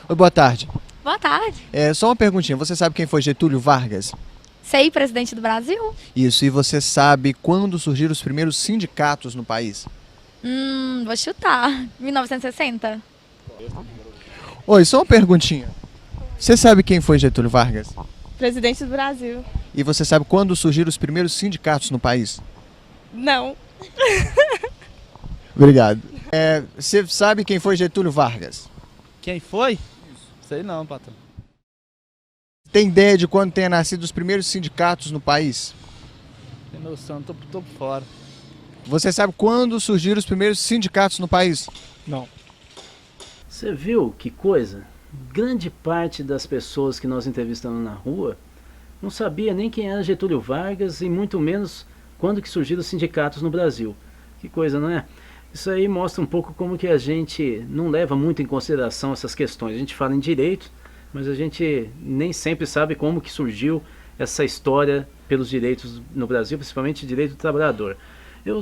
Oi, boa tarde. Boa tarde. Só uma perguntinha, você sabe quem foi Getúlio Vargas? Sei, presidente do Brasil? Isso, e você sabe quando surgiram os primeiros sindicatos no país? Vou chutar. 1960? Oi, só uma perguntinha. Você sabe quem foi Getúlio Vargas? Presidente do Brasil. E você sabe quando surgiram os primeiros sindicatos no país? Não. Obrigado. Você sabe quem foi Getúlio Vargas? Quem foi? Sei não, patrão. Tem ideia de quando tenha nascido os primeiros sindicatos no país? Tem noção, tô por fora. Você sabe quando surgiram os primeiros sindicatos no país? Não. Você viu que coisa? Grande parte das pessoas que nós entrevistamos na rua não sabia nem quem era Getúlio Vargas e muito menos quando que surgiram os sindicatos no Brasil. Que coisa, não é? Isso aí mostra um pouco como que a gente não leva muito em consideração essas questões. A gente fala em direito, mas a gente nem sempre sabe como que surgiu essa história pelos direitos no Brasil, principalmente o direito do trabalhador.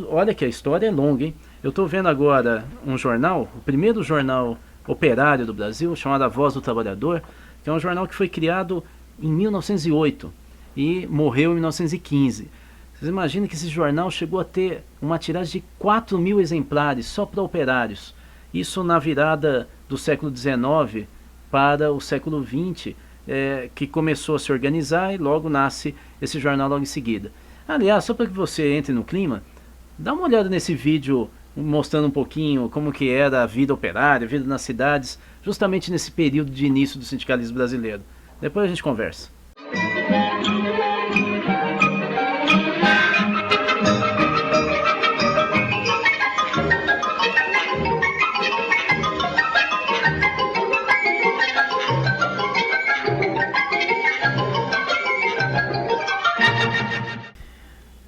Olha que a história é longa, hein? Eu estou vendo agora um jornal, o primeiro jornal operário do Brasil, chamado A Voz do Trabalhador, que é um jornal que foi criado em 1908 e morreu em 1915. Vocês imaginam que esse jornal chegou a ter uma tiragem de 4.000 exemplares só para operários. Isso na virada do século XIX para o século XX, que começou a se organizar e logo nasce esse jornal logo em seguida. Aliás, só para que você entre no clima, dá uma olhada nesse vídeo mostrando um pouquinho como que era a vida operária, a vida nas cidades, justamente nesse período de início do sindicalismo brasileiro. Depois a gente conversa.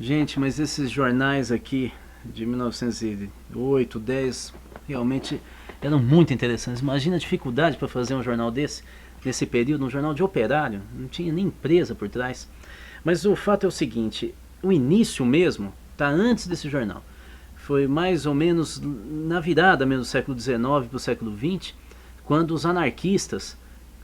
Gente, mas esses jornais aqui de 1908, 10, realmente eram muito interessantes. Imagina a dificuldade para fazer um jornal desse, nesse período, um jornal de operário, não tinha nem empresa por trás. Mas o fato é o seguinte, o início mesmo está antes desse jornal. Foi mais ou menos na virada mesmo do século XIX para o século XX, quando os anarquistas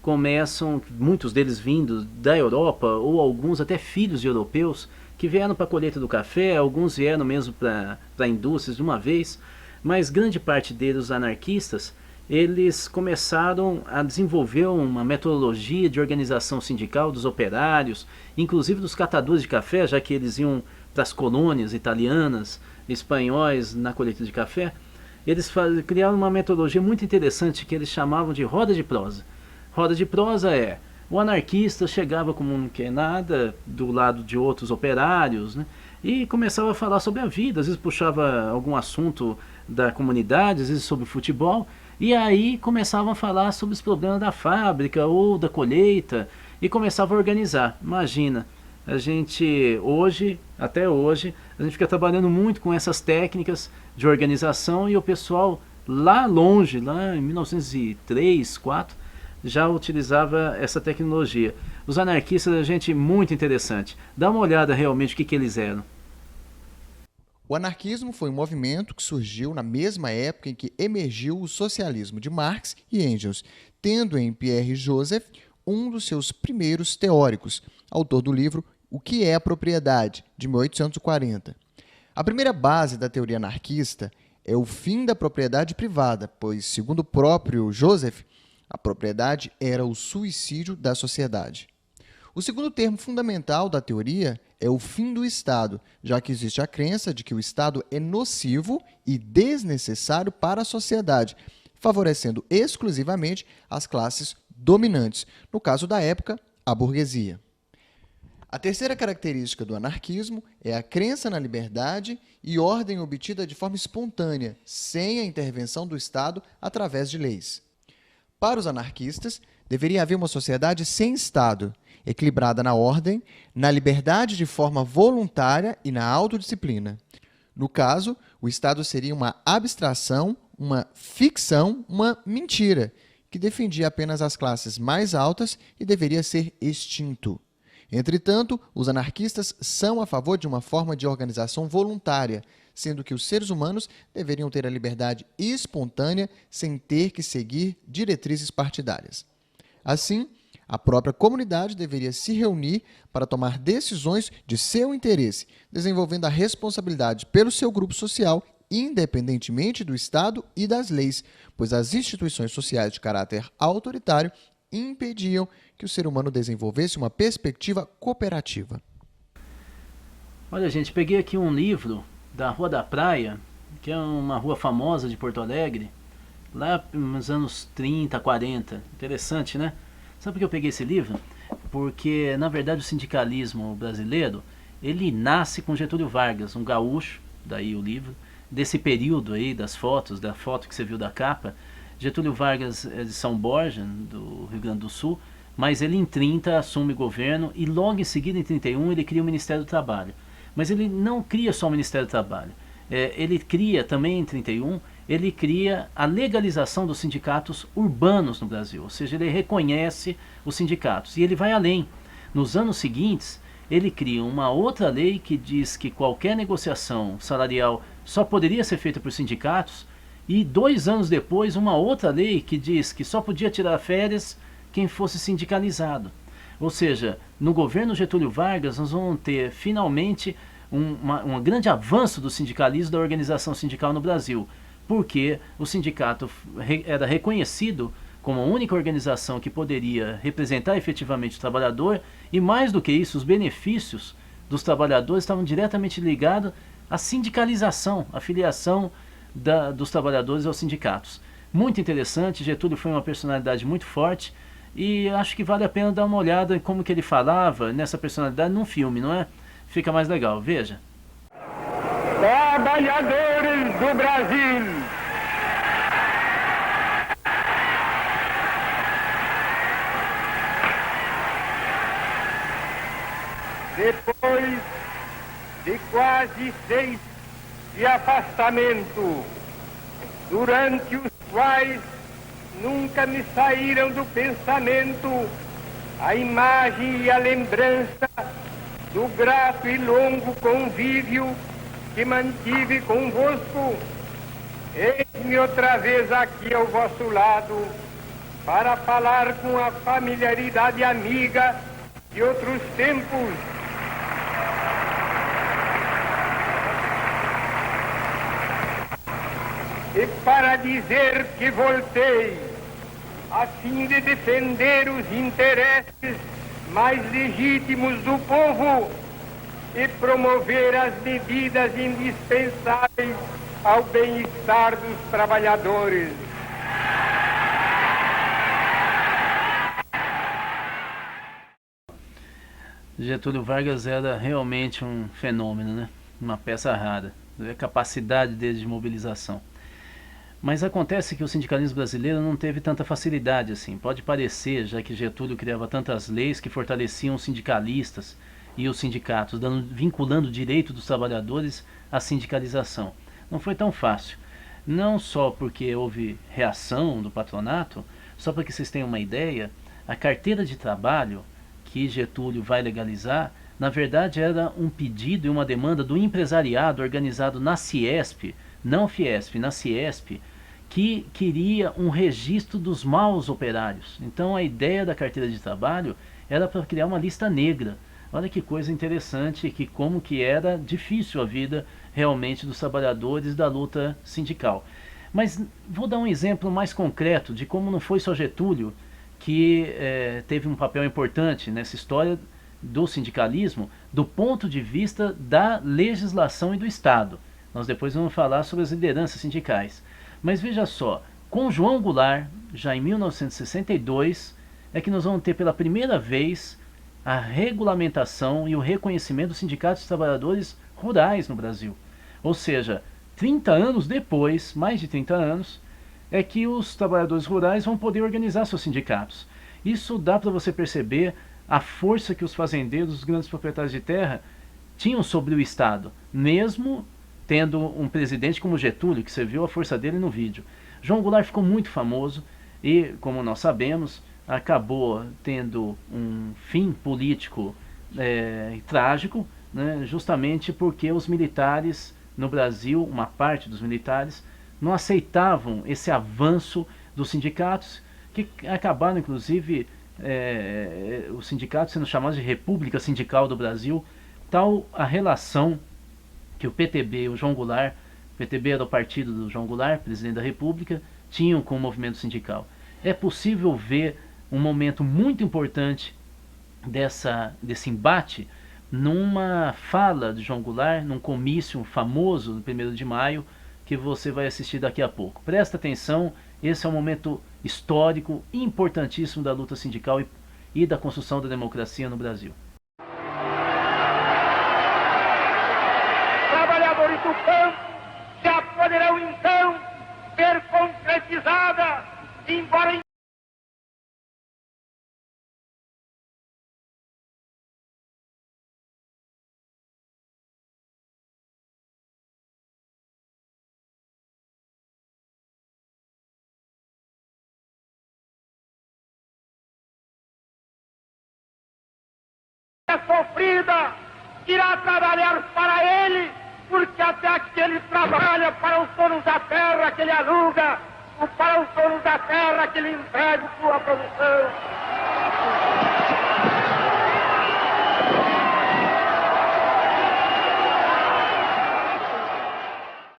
começam, muitos deles vindo da Europa, ou alguns até filhos de europeus, que vieram para a colheita do café, alguns vieram mesmo para indústrias de uma vez, mas grande parte deles, os anarquistas, eles começaram a desenvolver uma metodologia de organização sindical dos operários, inclusive dos catadores de café, já que eles iam para as colônias italianas, espanhóis na colheita de café. Eles criaram uma metodologia muito interessante que eles chamavam de roda de prosa. Roda de prosa é: o anarquista chegava como não quer nada do lado de outros operários, né, e começava a falar sobre a vida, às vezes puxava algum assunto da comunidade, às vezes sobre futebol, e aí começavam a falar sobre os problemas da fábrica ou da colheita, e começava a organizar. Imagina, a gente hoje, até hoje, a gente fica trabalhando muito com essas técnicas de organização e o pessoal lá longe, lá em 1903, 4, já utilizava essa tecnologia. Os anarquistas, gente muito interessante. Dá uma olhada realmente o que eles eram. O anarquismo foi um movimento que surgiu na mesma época em que emergiu o socialismo de Marx e Engels, tendo em Pierre Joseph um dos seus primeiros teóricos, autor do livro O que é a Propriedade, de 1840. A primeira base da teoria anarquista é o fim da propriedade privada, pois, segundo o próprio Joseph, a propriedade era o suicídio da sociedade. O segundo termo fundamental da teoria é o fim do Estado, já que existe a crença de que o Estado é nocivo e desnecessário para a sociedade, favorecendo exclusivamente as classes dominantes, no caso da época, a burguesia. A terceira característica do anarquismo é a crença na liberdade e ordem obtida de forma espontânea, sem a intervenção do Estado através de leis. Para os anarquistas, deveria haver uma sociedade sem Estado, equilibrada na ordem, na liberdade de forma voluntária e na autodisciplina. No caso, o Estado seria uma abstração, uma ficção, uma mentira, que defendia apenas as classes mais altas e deveria ser extinto. Entretanto, os anarquistas são a favor de uma forma de organização voluntária, sendo que os seres humanos deveriam ter a liberdade espontânea sem ter que seguir diretrizes partidárias. Assim, a própria comunidade deveria se reunir para tomar decisões de seu interesse, desenvolvendo a responsabilidade pelo seu grupo social, independentemente do Estado e das leis, pois as instituições sociais de caráter autoritário impediam que o ser humano desenvolvesse uma perspectiva cooperativa. Olha, gente, peguei aqui um livro da Rua da Praia, que é uma rua famosa de Porto Alegre, lá nos anos 30, 40. Interessante, né? Sabe por que eu peguei esse livro? Porque, na verdade, o sindicalismo brasileiro, ele nasce com Getúlio Vargas, um gaúcho, daí o livro, desse período aí das fotos, da foto que você viu da capa. Getúlio Vargas é de São Borja, do Rio Grande do Sul, mas ele em 30 assume o governo e logo em seguida, em 31, ele cria o Ministério do Trabalho. Mas ele não cria só o Ministério do Trabalho. Ele cria também em 31, ele cria a legalização dos sindicatos urbanos no Brasil, ou seja, ele reconhece os sindicatos. E ele vai além. Nos anos seguintes, ele cria uma outra lei que diz que qualquer negociação salarial só poderia ser feita por sindicatos, e 2 anos depois, uma outra lei que diz que só podia tirar férias quem fosse sindicalizado. Ou seja, no governo Getúlio Vargas, nós vamos ter finalmente um grande avanço do sindicalismo, da organização sindical no Brasil, porque o sindicato era reconhecido como a única organização que poderia representar efetivamente o trabalhador, e mais do que isso, os benefícios dos trabalhadores estavam diretamente ligados à sindicalização, à filiação dos trabalhadores aos sindicatos. Muito interessante, Getúlio foi uma personalidade muito forte, e acho que vale a pena dar uma olhada em como que ele falava nessa personalidade num filme, não é? Fica mais legal, veja. Trabalhadores do Brasil, depois de quase 6 de afastamento, durante os quais nunca me saíram do pensamento a imagem e a lembrança do grato e longo convívio que mantive convosco, eis-me outra vez aqui ao vosso lado para falar com a familiaridade amiga de outros tempos. E para dizer que voltei, a fim de defender os interesses mais legítimos do povo e promover as medidas indispensáveis ao bem-estar dos trabalhadores. Getúlio Vargas era realmente um fenômeno, né? Uma peça rara, a capacidade dele de mobilização. Mas acontece que o sindicalismo brasileiro não teve tanta facilidade assim. Pode parecer, já que Getúlio criava tantas leis que fortaleciam os sindicalistas e os sindicatos, vinculando o direito dos trabalhadores à sindicalização. Não foi tão fácil. Não só porque houve reação do patronato, só para que vocês tenham uma ideia, a carteira de trabalho que Getúlio vai legalizar, na verdade era um pedido e uma demanda do empresariado organizado na Ciesp, não Fiesp, na Ciesp, que queria um registro dos maus operários. Então a ideia da carteira de trabalho era para criar uma lista negra. Olha que coisa interessante, que como que era difícil a vida realmente dos trabalhadores da luta sindical. Mas vou dar um exemplo mais concreto de como não foi só Getúlio que teve um papel importante nessa história do sindicalismo do ponto de vista da legislação e do Estado. Nós depois vamos falar sobre as lideranças sindicais. Mas veja só, com João Goulart, já em 1962, é que nós vamos ter pela primeira vez a regulamentação e o reconhecimento dos sindicatos de trabalhadores rurais no Brasil. Ou seja, 30 anos depois, mais de 30 anos, é que os trabalhadores rurais vão poder organizar seus sindicatos. Isso dá para você perceber a força que os fazendeiros, os grandes proprietários de terra, tinham sobre o Estado, mesmo tendo um presidente como Getúlio, que você viu a força dele no vídeo. João Goulart ficou muito famoso e, como nós sabemos, acabou tendo um fim político trágico, né, justamente porque os militares no Brasil, uma parte dos militares, não aceitavam esse avanço dos sindicatos, que acabaram inclusive os sindicatos sendo chamados de República Sindical do Brasil. Tal a relação que o PTB, o João Goulart, o PTB era o partido do João Goulart, presidente da República, tinham com o movimento sindical. É possível ver um momento muito importante desse embate numa fala de João Goulart, num comício famoso no 1º de maio, que você vai assistir daqui a pouco. Presta atenção, esse é um momento histórico importantíssimo da luta sindical e da construção da democracia no Brasil. Trabalhadores do campo já poderão então ver concretizada, embora sofrida, irá trabalhar para ele, porque até que ele trabalha para os donos da terra que ele aluga, ou para os donos da terra que ele entrega sua produção.